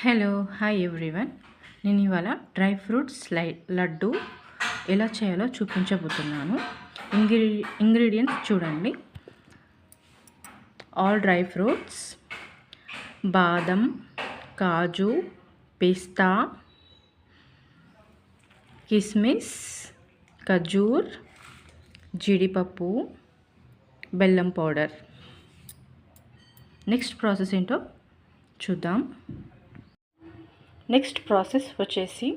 Hello hi everyone. నేను ఇవాళ dry fruits laddu ఎలా చేయాలో చూపించబోతున్నాను. ఇంగ్రీడియంట్స్ చూడండి. ఆల్ డ్రై ఫ్రూట్స్, బాదం, కాజు, పిస్తా, కిస్మిస్, ఖజూర్, జీడిపప్పు, బెల్లం పౌడర్. నెక్స్ట్ ప్రాసెస్ ఏంటో చూద్దాం. నెక్స్ట్ ప్రాసెస్ వచ్చేసి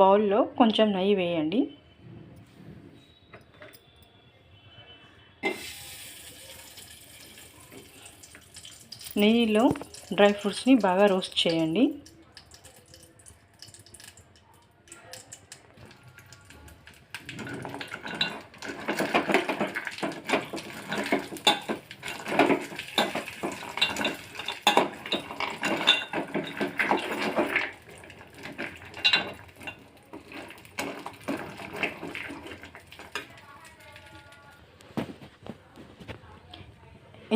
బౌల్లో కొంచెం నెయ్యి వేయండి. నెయ్యిలో డ్రై ఫ్రూట్స్ని బాగా రోస్ట్ చేయండి.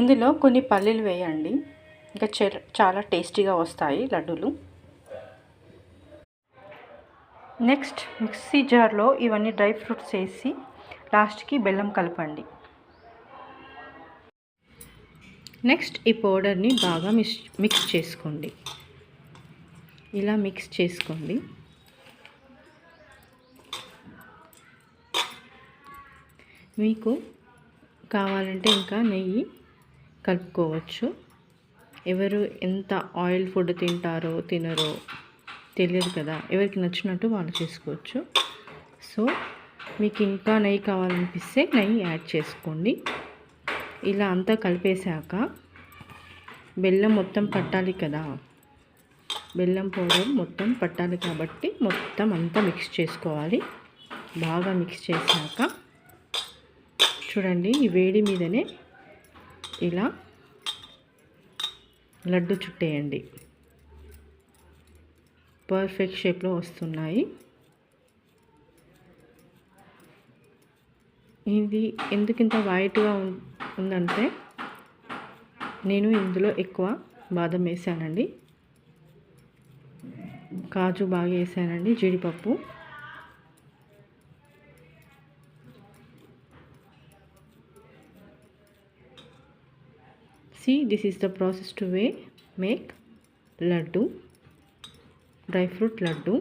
ఇందులో కొన్ని పల్లీలు వేయండి, ఇంకా చాలా టేస్టీగా వస్తాయి లడ్డూలు. నెక్స్ట్ మిక్సీ జార్లో ఇవన్నీ డ్రై ఫ్రూట్స్ వేసి లాస్ట్కి బెల్లం కలపండి. నెక్స్ట్ ఈ పౌడర్ని బాగా మిక్స్ చేసుకోండి. ఇలా మిక్స్ చేసుకోండి. మీకు కావాలంటే ఇంకా నెయ్యి కలుపుకోవచ్చు. ఎవరు ఎంత ఆయిల్ ఫుడ్ తింటారో తినరో తెలియదు కదా, ఎవరికి నచ్చినట్టు వాళ్ళు చేసుకోవచ్చు. సో మీకు ఇంకా నెయ్యి కావాలనిపిస్తే నెయ్యి యాడ్ చేసుకోండి. ఇలా అంతా కలిపేశాక బెల్లం మొత్తం పట్టాలి కదా, బెల్లం పౌడర్ మొత్తం పట్టాలి కాబట్టి మొత్తం అంతా మిక్స్ చేసుకోవాలి. బాగా మిక్స్ చేశాక చూడండి, ఈ వేడి మీదనే ఇలా లడ్డు చుట్టేయండి. పర్ఫెక్ట్ షేప్లో వస్తున్నాయి. ఇది ఎందుకు ఇంత వైట్గా ఉందంటే నేను ఇందులో ఎక్కువ బాదం వేసానండి, కాజు బాగా వేసానండి, జీడిపప్పు. See, this is the process to make laddu, dry fruit laddu.